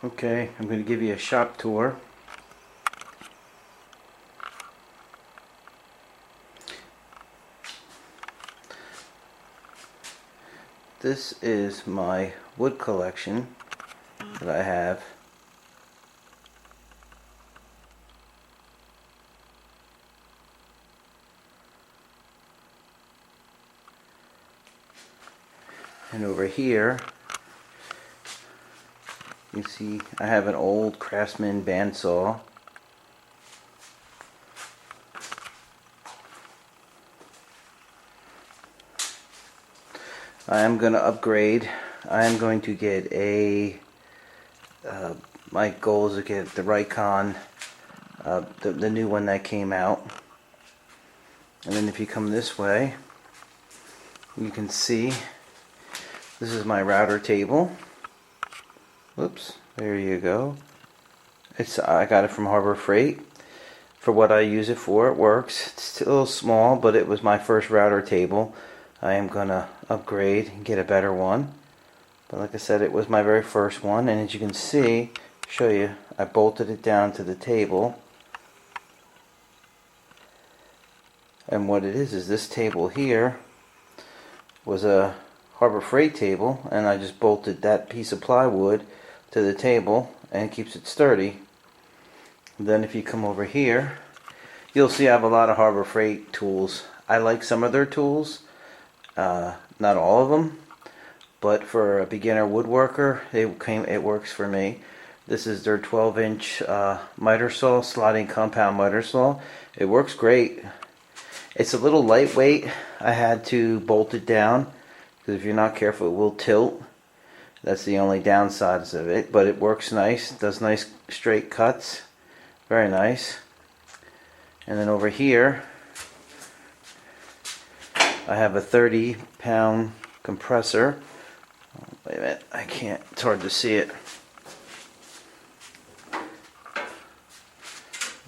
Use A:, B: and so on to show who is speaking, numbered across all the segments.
A: Okay, I'm going to give you a shop tour. This is my wood collection that I have. And over here, you see I have an old Craftsman bandsaw. I am going to upgrade. I am going to get a, my goal is to get the Rikon, the new one that came out. And then if you come this way, you can see this is my router table. Whoops, there you go. I got it from Harbor Freight. For what I use it for, it works. It's a little small, but it was my first router table. I am gonna upgrade and get a better one. But like I said, it was my very first one, and as you can see, show you, I bolted it down to the table. And what it is this table here was a Harbor Freight table, and I just bolted that piece of plywood to the table, and it keeps it sturdy. And then if you come over here, you'll see I have a lot of Harbor Freight tools. I like some of their tools, not all of them, but for a beginner woodworker, it works for me. This is their 12-inch miter saw, sliding compound miter saw. It works great. It's a little lightweight. I had to bolt it down because if you're not careful, it will tilt. That's the only downsides of it, but it works nice. It does nice straight cuts. Very nice. And then over here, I have a 30-pound compressor. Wait a minute, I can't, it's hard to see it.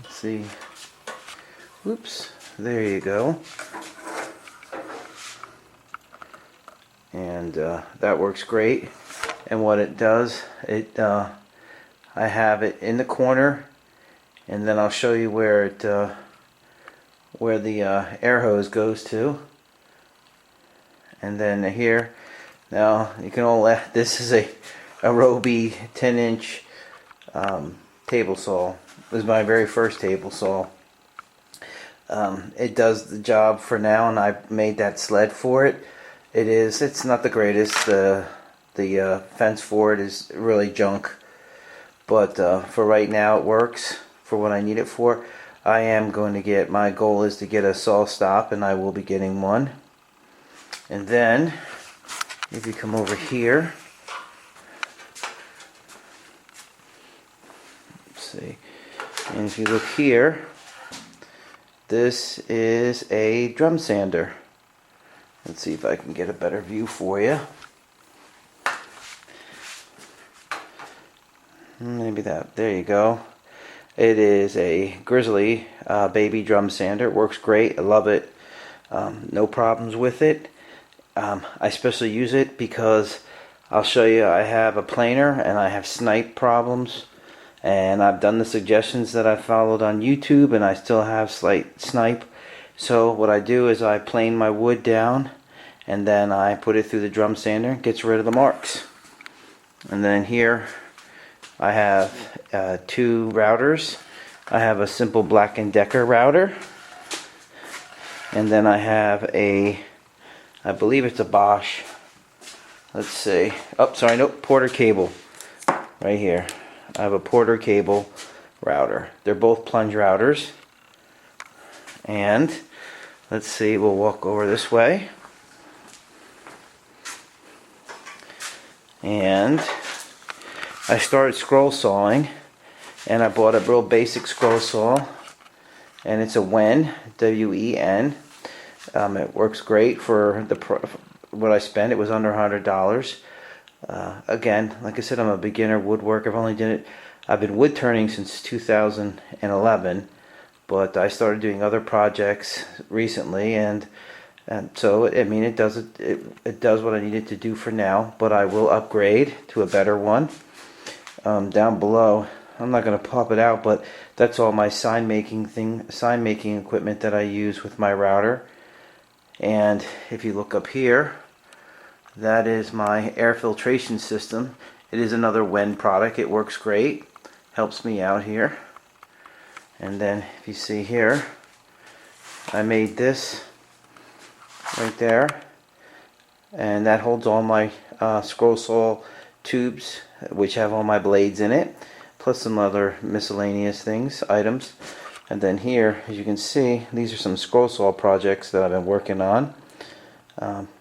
A: Let's see. Whoops, there you go. And that works great. And what it does, I have it in the corner, and then I'll show you where where the air hose goes to. And then here, now you can all laugh. This is a Ryobi 10-inch table saw. It was my very first table saw. It does the job for now, and I made that sled for it. It's not the greatest. The fence for it is really junk, but for right now it works for what I need it for. I am going to get, my goal is to get a saw stop, and I will be getting one. And then if you come over here, let's see, and if you look here, this is a drum sander. Let's see if I can get a better view for you. Maybe that, there you go. It is a Grizzly baby drum sander. It works great. I love it. No problems with it. I especially use it because I'll show you, I have a planer and I have snipe problems. And I've done the suggestions that I followed on YouTube, and I still have slight snipe. So what I do is I plane my wood down, and then I put it through the drum sander. It gets rid of the marks. And then here I have two routers. I have a simple Black & Decker router, and then I have a, I believe it's a Bosch. Let's see. Oh, sorry, nope, Porter cable right here. I have a Porter cable router. They're both plunge routers. And let's see, we'll walk over this way. And I started scroll sawing, and I bought a real basic scroll saw, and it's a Wen, W-E-N. It works great for what I spent. It was under $100. Again, like I said, I'm a beginner woodworker. I've been wood turning since 2011, but I started doing other projects recently, and so I mean it does what I needed to do for now. But I will upgrade to a better one. down below. I'm not going to pop it out, but that's all my sign making equipment that I use with my router. And if you look up here, that is my air filtration system. It is another Wen product. It works great. Helps me out here. And then if you see here, I made this right there, and that holds all my scroll saw tubes, which have all my blades in it, plus some other miscellaneous items. And then here, as you can see, these are some scroll saw projects that I've been working on.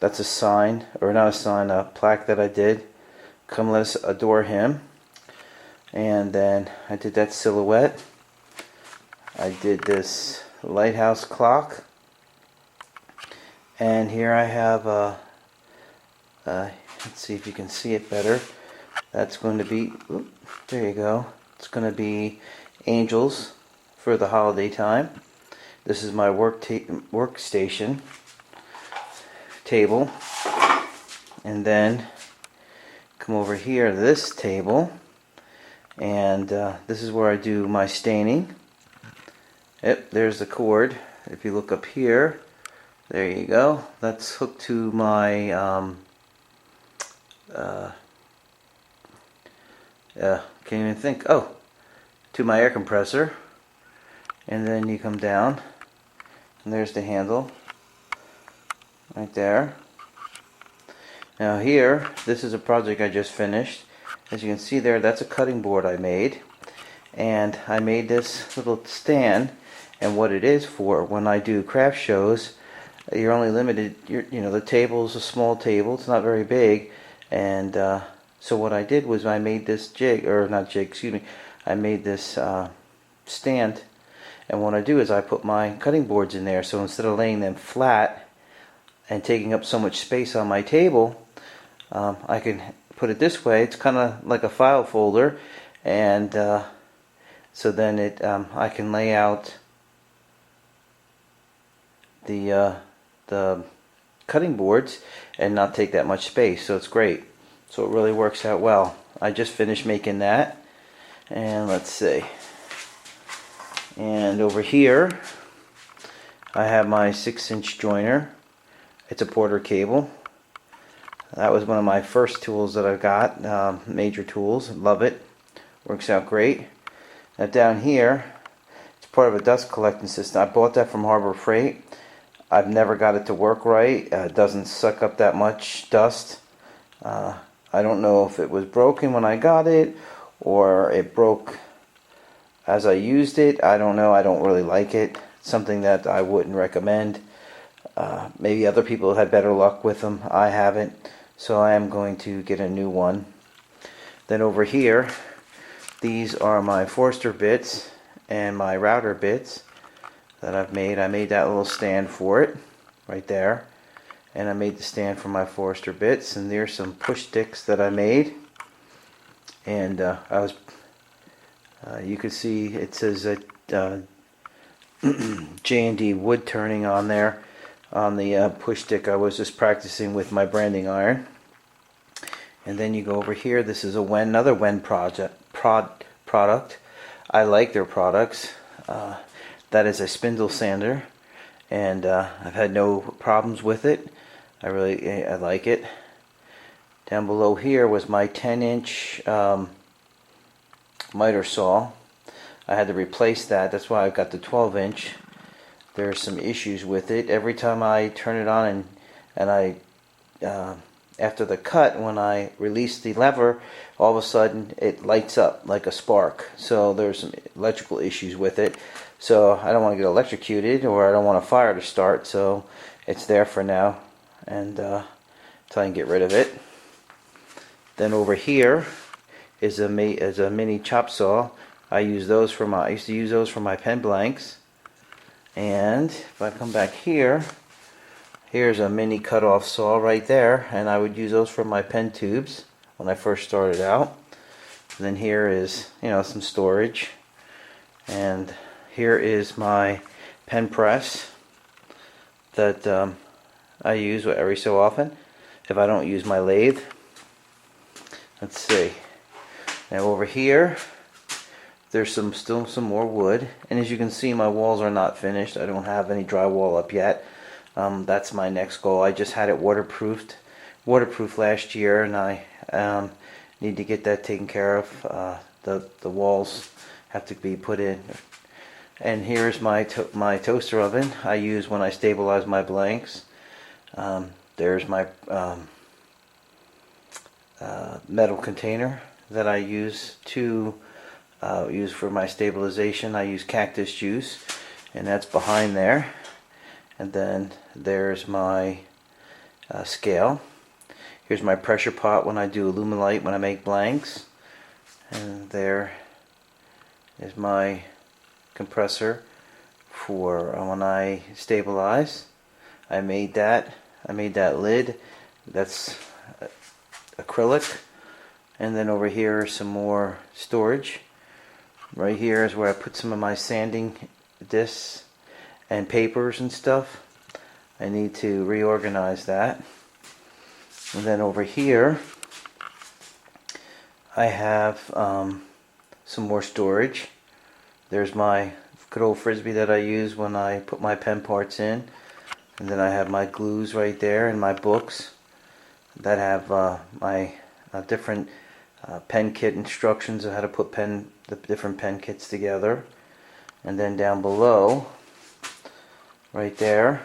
A: That's a sign, or not a sign, a plaque that I did. Come let us adore him. And then I did that silhouette. I did this lighthouse clock. And here I have let's see if you can see it better. That's going to be, there you go. It's going to be angels for the holiday time. This is my workstation table. And then come over here to this table, and this is where I do my staining. Yep, there's the cord. If you look up here, there you go. That's hooked to my can't even think. Oh, to my air compressor. And then you come down, and there's the handle right there. Now here, this is a project I just finished. As you can see there, that's a cutting board I made, and I made this little stand. And what it is for, when I do craft shows, you're only limited. The table is a small table; it's not very big. And so what I did was I made this I made this stand. And what I do is I put my cutting boards in there. So instead of laying them flat and taking up so much space on my table, I can put it this way. It's kind of like a file folder, and so then I can lay out the cutting boards and not take that much space. So it's great. So it really works out well. I just finished making that, and let's see. And over here, I have my 6-inch joiner. It's a Porter cable. That was one of my first tools that I got, major tools. Love it. Works out great. Now down here, it's part of a dust collecting system. I bought that from Harbor Freight. I've never got it to work right. It doesn't suck up that much dust. I don't know if it was broken when I got it, or it broke as I used it. I don't know. I don't really like it. It's something that I wouldn't recommend. Maybe other people have had better luck with them. I haven't. So I am going to get a new one. Then over here, these are my Forster bits and my router bits that I've made. I made that little stand for it right there. And I made the stand for my Forster bits. And there's some push sticks that I made. And you can see it says J&D wood turning on there on the push stick. I was just practicing with my branding iron. And then you go over here. This is another Wen product. I like their products. That is a spindle sander, and I've had no problems with it. I like it. Down below here was my 10-inch miter saw. I had to replace that. That's why I've got the 12-inch. There's some issues with it. Every time I turn it on and I after the cut, when I release the lever, all of a sudden it lights up like a spark. So there's some electrical issues with it. So I don't want to get electrocuted, or I don't want a fire to start. So it's there for now, and until I can get rid of it. Then over here is a mini chop saw. I used to use those for my pen blanks. And if I come back here, here's a mini cut-off saw right there, and I would use those for my pen tubes when I first started out. And then here is, some storage. And here is my pen press that I use every so often if I don't use my lathe. Let's see. Now over here, there's still some more wood, and as you can see, my walls are not finished. I don't have any drywall up yet. That's my next goal. I just had it waterproof last year, and I need to get that taken care of. The walls have to be put in. And here's my toaster oven I use when I stabilize my blanks. There's my metal container that I use for my stabilization. I use cactus juice, and that's behind there. And then there's my scale. Here's my pressure pot when I do Alumilite when I make blanks. And there is my compressor for when I stabilize. I made that lid. That's acrylic. And then over here is some more storage. Right here is where I put some of my sanding discs and papers and stuff. I need to reorganize that. And then over here I have some more storage. There's my good old Frisbee that I use when I put my pen parts in. And then I have my glues right there and my books that have my different pen kit instructions of how to put the different pen kits together. And then down below, right there,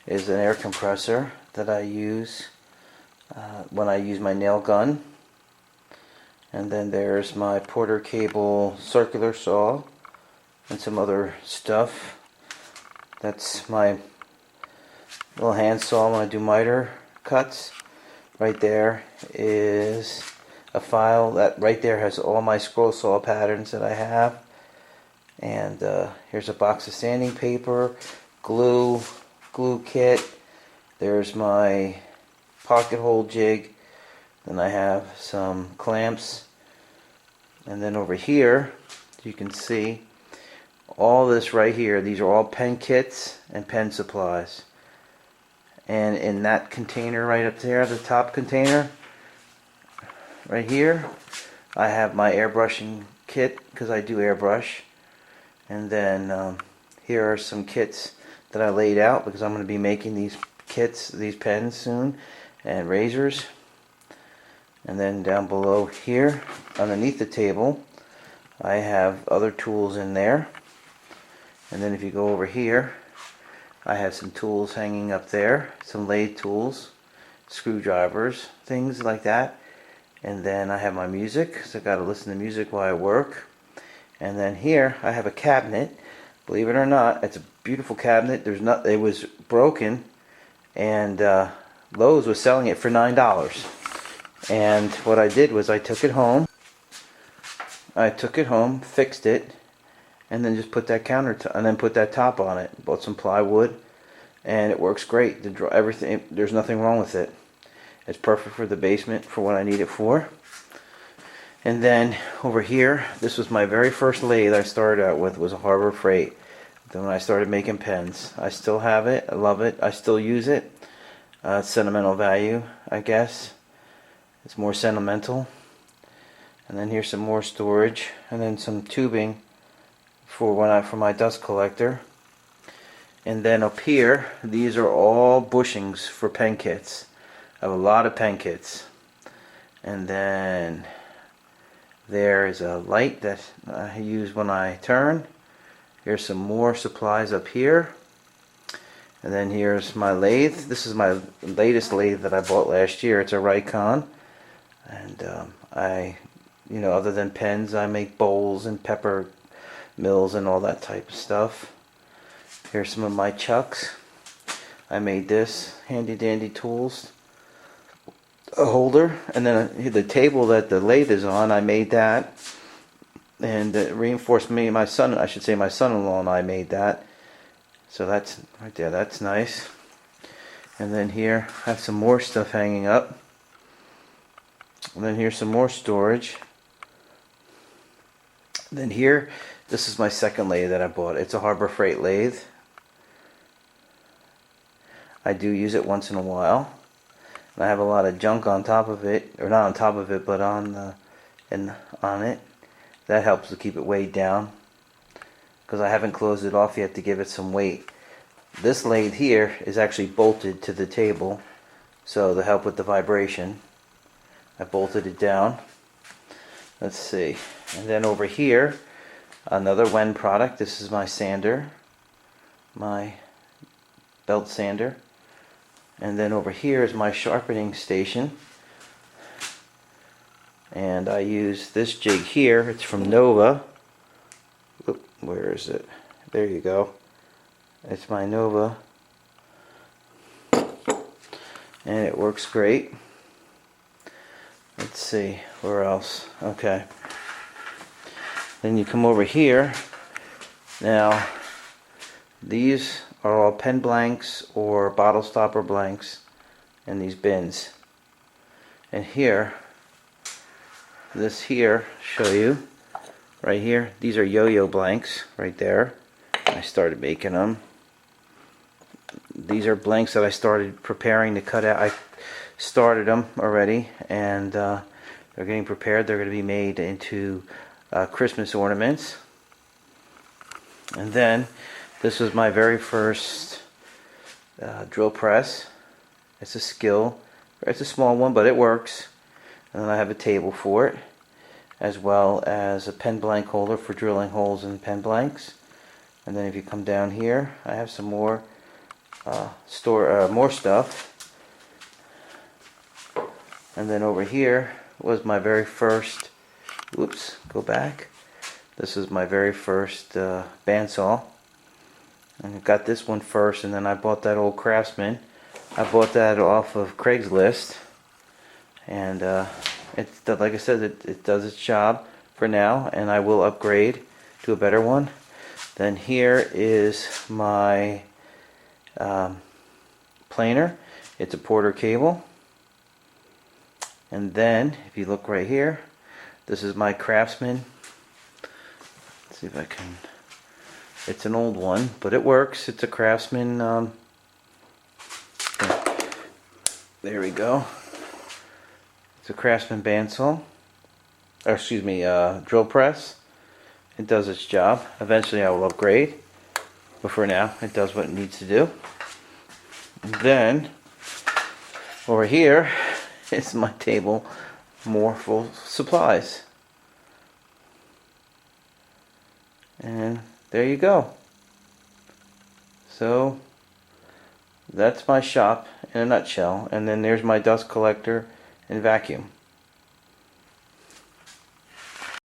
A: is an air compressor that I use when I use my nail gun. And then there's my Porter Cable circular saw and some other stuff. That's my little hand saw when I do miter cuts. Right there is a file that right there has all my scroll saw patterns that I have. And here's a box of sanding paper, glue kit. There's my pocket hole jig. Then I have some clamps. And then over here, you can see all this right here. These are all pen kits and pen supplies. And in that container right up there, the top container, right here, I have my airbrushing kit because I do airbrush. And then here are some kits that I laid out because I'm going to be making these kits, these pens soon, and razors. And then down below here, underneath the table, I have other tools in there. And then if you go over here, I have some tools hanging up there, some lathe tools, screwdrivers, things like that. And then I have my music, so I got to listen to music while I work. And then here I have a cabinet. Believe it or not, it's a beautiful cabinet. It was broken, and Lowe's was selling it for $9. And what I did was I took it home, fixed it, and then just put that and then put that top on it. Bought some plywood, and it works great. Everything, there's nothing wrong with it. It's perfect for the basement for what I need it for. And then over here, this was my very first lathe I started out with, was a Harbor Freight. Then when I started making pens, I still have it. I love it. I still use it. It's sentimental value, I guess. It's more sentimental. And then here's some more storage, and then some tubing for my dust collector. And then up here, these are all bushings for pen kits. I have a lot of pen kits. And then there is a light that I use when I turn. Here's some more supplies up here. And then here's my lathe. This is my latest lathe that I bought last year. It's a Rikon. And other than pens, I make bowls and pepper mills and all that type of stuff. Here's some of my chucks. I made this handy dandy tools, a holder, and then the table that the lathe is on, I made that. And reinforced my son-in-law and I made that. So that's right there, that's nice. And then here I have some more stuff hanging up. And then here's some more storage. Then here, this is my second lathe that I bought. It's a Harbor Freight lathe. I do use it once in a while. And I have a lot of junk on top of it, or not on top of it, but on the and on it. That helps to keep it weighed down, because I haven't closed it off yet to give it some weight. This lathe here is actually bolted to the table, so to help with the vibration, I bolted it down. Let's see. And then over here, another Wen product. This is my sander, my belt sander. And then over here is my sharpening station. And I use this jig here. It's from Nova. Oop, where is it? There you go. It's my Nova. And it works great. Let's see, where else? Okay. Then you come over here. Now, these are all pen blanks or bottle stopper blanks in these bins. And here, this here, show you, right here, these are yo-yo blanks right there. I started making them. These are blanks that I started preparing to cut out. I started them already, and they're getting prepared. They're going to be made into Christmas ornaments. And then this was my very first drill press. It's a Skill. It's a small one, but it works. And then I have a table for it, as well as a pen blank holder for drilling holes in pen blanks. And then if you come down here, I have some more more stuff. And then over here was my very first, whoops, go back. This is my very first bandsaw. And I got this one first, and then I bought that old Craftsman. I bought that off of Craigslist. And it's, like I said, it does its job for now, and I will upgrade to a better one. Then here is my planer. It's a Porter cable. And then, if you look right here, this is my Craftsman. Let's see if I can. It's an old one, but it works. It's a Craftsman. There we go. It's a Craftsman bandsaw. Or excuse me, drill press. It does its job. Eventually, I will upgrade. But for now, it does what it needs to do. And then, over here, it's my table, more full supplies. And there you go. So that's my shop in a nutshell. And then there's my dust collector and vacuum.